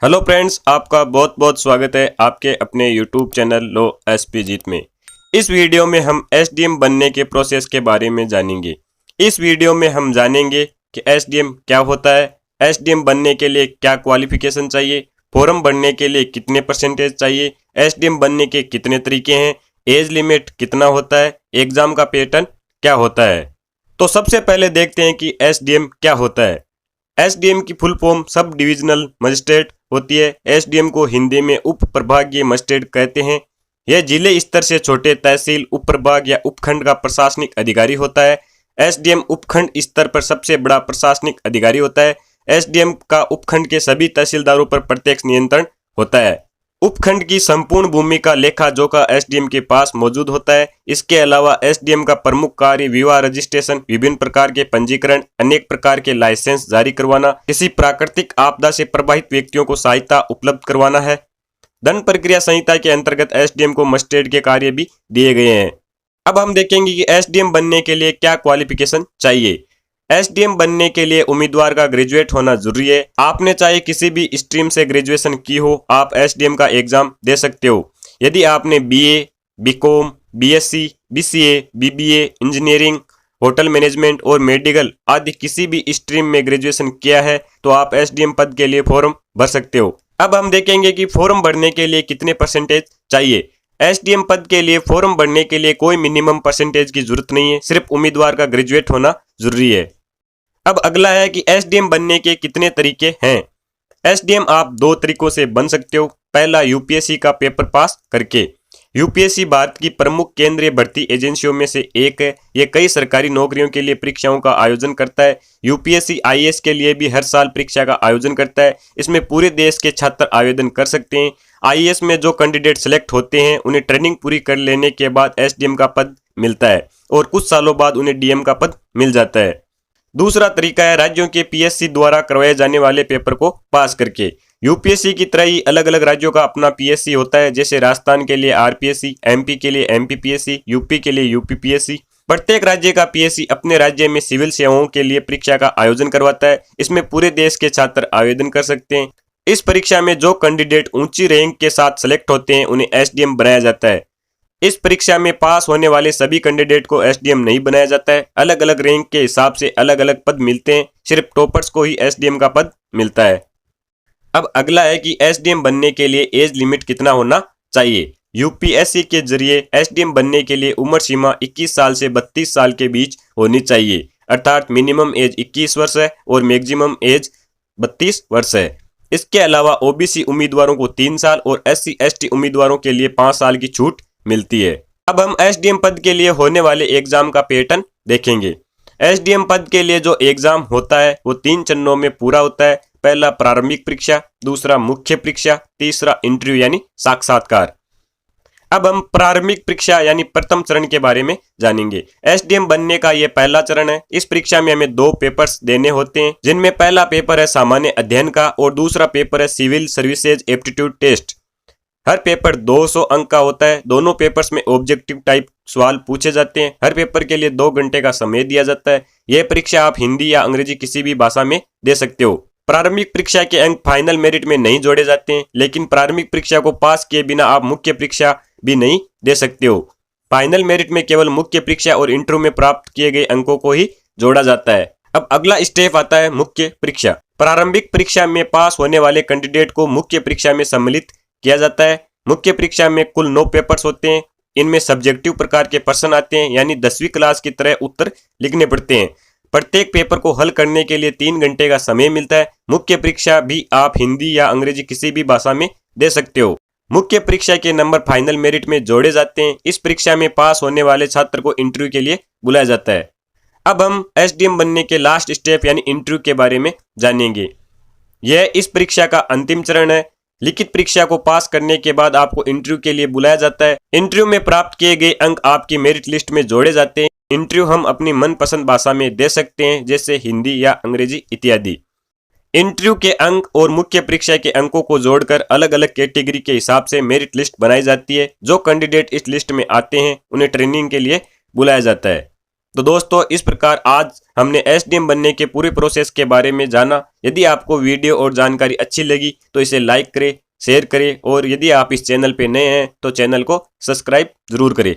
Hello friends, आपका बहुत बहुत स्वागत है आपके अपने यूट्यूब चैनल लो एसपी जीत में। इस वीडियो में हम एसडीएम बनने के प्रोसेस के बारे में जानेंगे। इस वीडियो में हम जानेंगे कि एसडीएम क्या होता है, एसडीएम बनने के लिए क्या क्वालिफिकेशन चाहिए, फॉर्म भरने के लिए कितने परसेंटेज चाहिए, एसडीएम बनने के कितने तरीके हैं, एज लिमिट कितना होता है, एग्जाम का पैटर्न क्या होता है। तो सबसे पहले देखते हैं कि एसडीएम क्या होता है। एसडीएम की full form sub divisional magistrate होती है। एसडीएम को हिंदी में उप प्रभागीय मजिस्ट्रेट कहते हैं। यह जिले स्तर से छोटे तहसील, उप प्रभाग या उपखंड का प्रशासनिक अधिकारी होता है। एसडीएम उपखंड स्तर पर सबसे बड़ा प्रशासनिक अधिकारी होता है। एसडीएम का उपखंड के सभी तहसीलदारों पर प्रत्यक्ष नियंत्रण होता है। उपखंड की संपूर्ण भूमि का लेखा जोखा एसडीएम के पास मौजूद होता है। इसके अलावा एसडीएम का प्रमुख कार्य विवाह रजिस्ट्रेशन, विभिन्न प्रकार के पंजीकरण, अनेक प्रकार के लाइसेंस जारी करवाना, किसी प्राकृतिक आपदा से प्रभावित व्यक्तियों को सहायता उपलब्ध करवाना है। दंड प्रक्रिया संहिता के अंतर्गत एसडीएम को मजिस्ट्रेट के कार्य भी दिए गए हैं। अब हम देखेंगे कि एसडीएम बनने के लिए क्या क्वालिफिकेशन चाहिए। एसडीएम बनने के लिए उम्मीदवार का ग्रेजुएट होना जरूरी है। आपने चाहे किसी भी स्ट्रीम से ग्रेजुएशन की हो, आप एसडीएम का एग्जाम दे सकते हो। यदि आपने BA, BCom, BSc, BCA, BBA, engineering, hotel management और मेडिकल आदि किसी भी स्ट्रीम में ग्रेजुएशन किया है तो आप एसडीएम पद के लिए फॉर्म भर सकते हो। अब हम देखेंगे कि फॉर्म भरने के लिए कितने परसेंटेज चाहिए। एसडीएम पद के लिए फॉर्म भरने के लिए कोई मिनिमम परसेंटेज की जरूरत नहीं है, सिर्फ उम्मीदवार का ग्रेजुएट होना जरूरी है। अब अगला है कि एसडीएम बनने के कितने तरीके हैं। एसडीएम आप दो तरीकों से बन सकते हो। पहला, यूपीएससी का पेपर पास करके। यूपीएससी भारत की प्रमुख केंद्रीय भर्ती एजेंसियों में से एक है। ये कई सरकारी नौकरियों के लिए परीक्षाओं का आयोजन करता है। यूपीएससी आईएएस के लिए भी हर साल परीक्षा का आयोजन करता है। इसमें पूरे देश के छात्र आवेदन कर सकते हैं। आईएएस में जो कैंडिडेट सिलेक्ट होते हैं उन्हें ट्रेनिंग पूरी कर लेने के बाद एसडीएम का पद मिलता है और कुछ सालों बाद उन्हें डीएम का पद मिल जाता है। दूसरा तरीका है राज्यों के पीएससी द्वारा करवाए जाने वाले पेपर को पास करके। यूपीएससी की तरह ही अलग अलग राज्यों का अपना पीएससी होता है। जैसे राजस्थान के लिए आरपीएससी, एमपी के लिए एमपीपीएससी, यूपी के लिए यूपीपीएससी। प्रत्येक राज्य का पीएससी अपने राज्य में सिविल सेवाओं के लिए परीक्षा का आयोजन करवाता है। इसमें पूरे देश के छात्र आवेदन कर सकते हैं। इस परीक्षा में जो कैंडिडेट ऊंची रैंक के साथ सेलेक्ट होते हैं उन्हें एसडीएम बनाया जाता है। इस परीक्षा में पास होने वाले सभी कैंडिडेट को एसडीएम नहीं बनाया जाता है। अलग अलग रैंक के हिसाब से अलग अलग पद मिलते हैं। सिर्फ टॉपर्स को ही एसडीएम का पद मिलता है। अब अगला है कि एसडीएम बनने के लिए एज लिमिट कितना होना चाहिए। यूपीएससी के जरिए एसडीएम बनने के लिए उम्र सीमा 21 साल से 32 साल के बीच होनी चाहिए, अर्थात मिनिमम एज 21 वर्ष है और मैक्सिमम एज 32 वर्ष है। इसके अलावा ओबीसी उम्मीदवारों को 3 साल और एससी एसटी उम्मीदवारों के लिए 5 साल की छूट मिलती है। अब हम एसडीएम पद के लिए होने वाले एग्जाम का पैटर्न देखेंगे। एसडीएम पद के लिए जो एग्जाम होता है वो 3 चरणों में पूरा होता है। पहला प्रारंभिक परीक्षा, दूसरा मुख्य परीक्षा, तीसरा इंटरव्यू यानी साक्षात्कार। अब हम प्रारंभिक परीक्षा यानी प्रथम चरण के बारे में जानेंगे। एसडीएम बनने का यह पहला चरण है। इस परीक्षा में हमें 2 पेपर्स देने होते हैं, जिनमें पहला पेपर है सामान्य अध्ययन का और दूसरा पेपर है सिविल सर्विसेज एप्टीट्यूड टेस्ट। हर पेपर 200 अंक का होता है। दोनों पेपर्स में ऑब्जेक्टिव टाइप सवाल पूछे जाते हैं। हर पेपर के लिए 2 घंटे का समय दिया जाता है। यह परीक्षा आप हिंदी या अंग्रेजी किसी भी भाषा में दे सकते हो। प्रारंभिक परीक्षा के अंक फाइनल मेरिट में नहीं जोड़े जाते हैं, लेकिन प्रारंभिक परीक्षा को पास किए बिना आप मुख्य परीक्षा भी नहीं दे सकते हो। फाइनल मेरिट में केवल मुख्य परीक्षा और इंटरव्यू में प्राप्त किए गए अंकों को ही जोड़ा जाता है। अब अगला स्टेप आता है मुख्य परीक्षा। प्रारंभिक परीक्षा में पास होने वाले कैंडिडेट को मुख्य परीक्षा में सम्मिलित किया जाता है। मुख्य परीक्षा में कुल 9 पेपर्स होते हैं। इनमें सब्जेक्टिव प्रकार के प्रश्न आते हैं, यानी 10वीं क्लास की तरह उत्तर लिखने पड़ते हैं। प्रत्येक पेपर को हल करने के लिए 3 घंटे का समय मिलता है। मुख्य परीक्षा भी आप हिंदी या अंग्रेजी किसी भी भाषा में दे सकते हो। मुख्य परीक्षा के नंबर फाइनल मेरिट में जोड़े जाते हैं। इस परीक्षा में पास होने वाले छात्र को इंटरव्यू के लिए बुलाया जाता है। अब हम एसडीएम बनने के लास्ट स्टेप यानी इंटरव्यू के बारे में जानेंगे। यह इस परीक्षा का अंतिम चरण है। लिखित परीक्षा को पास करने के बाद आपको इंटरव्यू के लिए बुलाया जाता है। इंटरव्यू में प्राप्त किए गए अंक आपकी मेरिट लिस्ट में जोड़े जाते हैं। इंटरव्यू हम अपनी मनपसंद भाषा में दे सकते हैं, जैसे हिंदी या अंग्रेजी इत्यादि। इंटरव्यू के अंक और मुख्य परीक्षा के अंकों को जोड़कर अलग अलग कैटेगरी के हिसाब से मेरिट लिस्ट बनाई जाती है। जो कैंडिडेट इस लिस्ट में आते हैं उन्हें ट्रेनिंग के लिए बुलाया जाता है। तो दोस्तों इस प्रकार आज हमने एसडीएम बनने के पूरे प्रोसेस के बारे में जाना। यदि आपको वीडियो और जानकारी अच्छी लगी तो इसे लाइक करें, शेयर करें और यदि आप इस चैनल पे नए हैं तो चैनल को सब्सक्राइब जरूर करें।